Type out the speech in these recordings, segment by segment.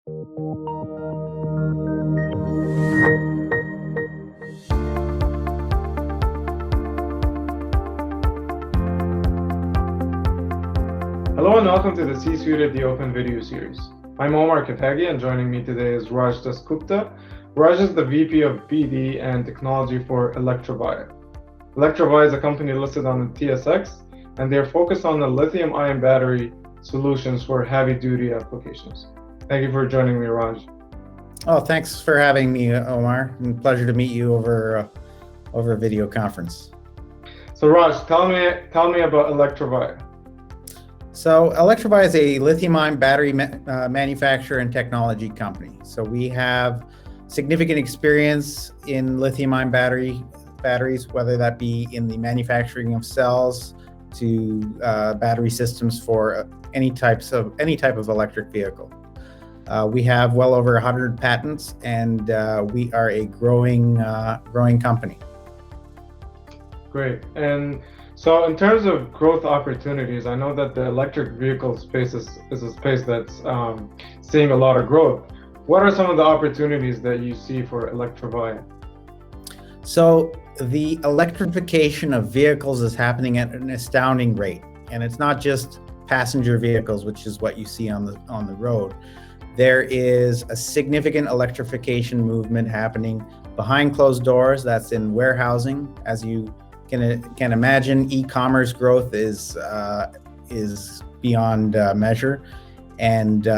Hello and welcome to the C-Suite at the Open video series. I'm Omar Katagi, and joining me today is Raj Gupta. Raj is the VP of BD and Technology for Electrovaya. Electrovaya is a company listed on the TSX, and they're focused on the lithium-ion battery solutions for heavy-duty applications. Thank you for joining me, Raj. Oh, thanks for having me, Omar. And pleasure to meet you over a video conference. So, Raj, tell me about Electrovaya. So, Electrovaya is a lithium-ion battery manufacturer and technology company. So, we have significant experience in lithium-ion batteries, whether that be in the manufacturing of cells to battery systems for any type of electric vehicle. We have well over 100 patents, and we are a growing company. Great. And so in terms of growth opportunities, I know that the electric vehicle space is a space that's seeing a lot of growth. What are some of the opportunities that you see for Electrovaya? So the electrification of vehicles is happening at an astounding rate. And it's not just passenger vehicles, which is what you see on the road. There is a significant electrification movement happening behind closed doors. That's in warehousing. As you can imagine, e-commerce growth is beyond measure, and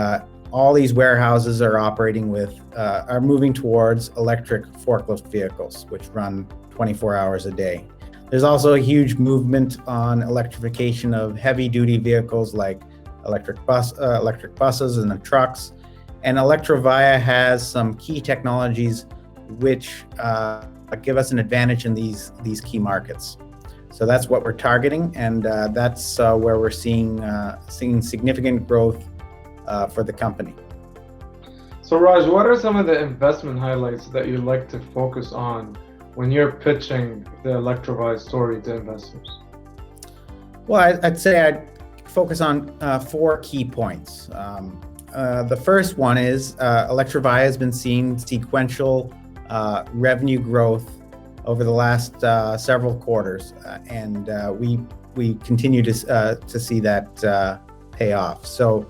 all these warehouses are moving towards electric forklift vehicles, which run 24 hours a day. There's also a huge movement on electrification of heavy-duty vehicles like electric buses and the trucks. And Electrovaya has some key technologies which give us an advantage in these key markets. So that's what we're targeting, and that's where we're seeing significant growth for the company. So Raj, what are some of the investment highlights that you like to focus on when you're pitching the Electrovaya story to investors? Well, I'd say I'd focus on 4 key points. The first one is Electrovaya has been seeing sequential revenue growth over the last several quarters, and we continue to see that pay off. So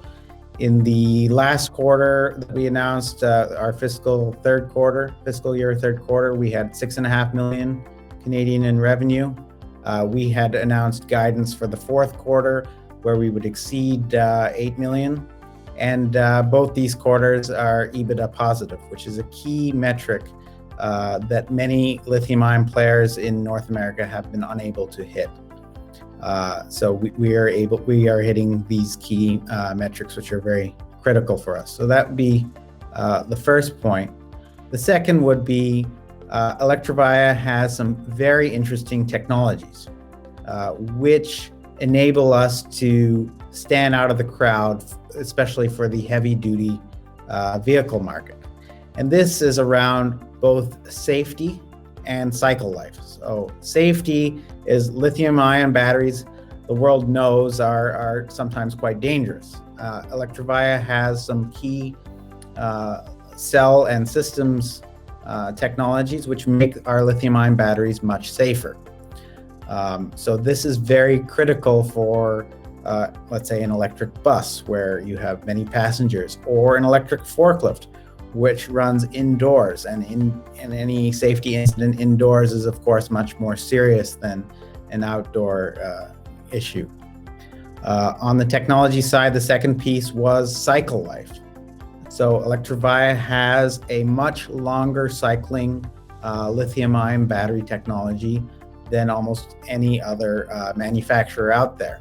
in the last quarter that we announced, our fiscal year third quarter, we had 6.5 million Canadian in revenue. We had announced guidance for the fourth quarter where we would exceed 8 million. And both these quarters are EBITDA positive, which is a key metric that many lithium-ion players in North America have been unable to hit. So we are hitting these key metrics, which are very critical for us. So that would be the first point. The second would be Electrovaya has some very interesting technologies, which enable us to stand out of the crowd, especially for the heavy-duty vehicle market. And this is around both safety and cycle life. So safety is lithium-ion batteries, the world knows are sometimes quite dangerous. Electrovaya has some key cell and systems technologies which make our lithium-ion batteries much safer. So this is very critical for let's say an electric bus where you have many passengers, or an electric forklift which runs indoors, and any safety incident indoors is of course much more serious than an outdoor issue. On the technology side, the second piece was cycle life. So Electrovaya has a much longer cycling lithium-ion battery technology than almost any other manufacturer out there,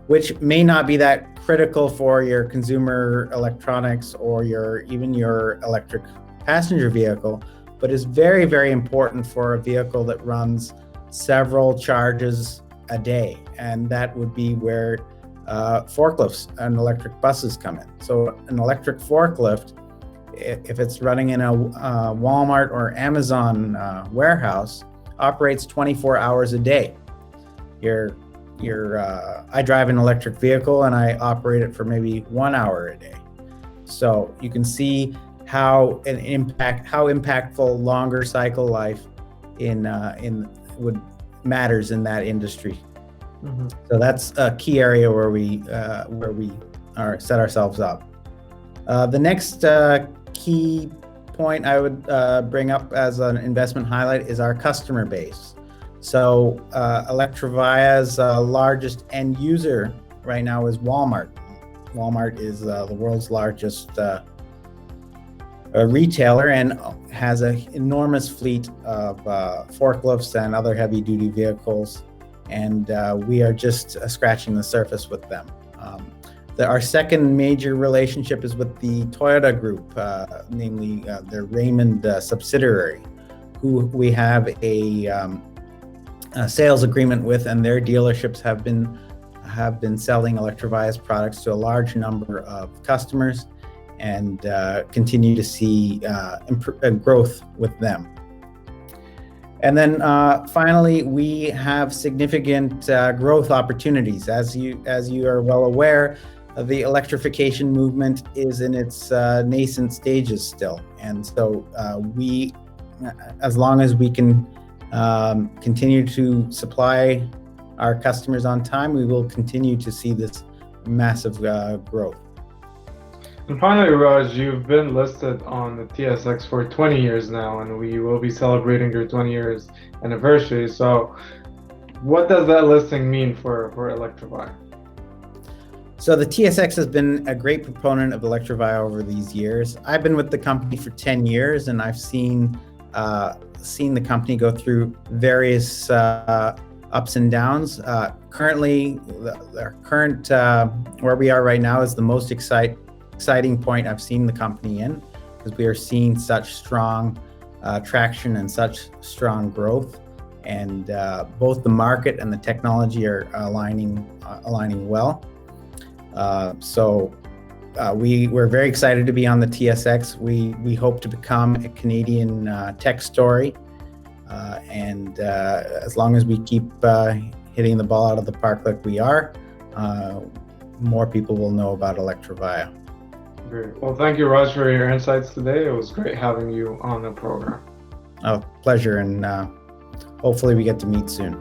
which may not be that critical for your consumer electronics or even your electric passenger vehicle, but is very, very important for a vehicle that runs several charges a day. And that would be where forklifts and electric buses come in. So an electric forklift, if it's running in a Walmart or Amazon warehouse, operates 24 hours a day. I drive an electric vehicle and I operate it for maybe 1 hour a day. So you can see how impactful longer cycle life would matters in that industry. Mm-hmm. So that's a key area where we are set ourselves up. The next key point I would bring up as an investment highlight is our customer base. So Electrovaya's largest end user right now is Walmart. Walmart is the world's largest retailer and has an enormous fleet of forklifts and other heavy-duty vehicles, and we are just scratching the surface with them. Our second major relationship is with the Toyota Group, namely their Raymond subsidiary, who we have a sales agreement with, and their dealerships have been selling Electrovaya's products to a large number of customers, and continue to see growth with them. And then finally, we have significant growth opportunities. As you are well aware, the electrification movement is in its nascent stages still. And so we, as long as we can continue to supply our customers on time, we will continue to see this massive growth. And finally, Raj, you've been listed on the TSX for 20 years now, and we will be celebrating your 20 years anniversary. So what does that listing mean for Electrovaya? So the TSX has been a great proponent of Electrovaya over these years. I've been with the company for 10 years, and I've seen the company go through various ups and downs. Currently, our current where we are right now is the most exciting point I've seen the company in, because we are seeing such strong traction and such strong growth, and both the market and the technology are aligning well. So we're very excited to be on the TSX. We hope to become a Canadian tech story, and as long as we keep hitting the ball out of the park like we are, more people will know about Electrovaya. Great. Well, thank you, Raj, for your insights today. It was great having you on the program. Oh, pleasure, and hopefully we get to meet soon.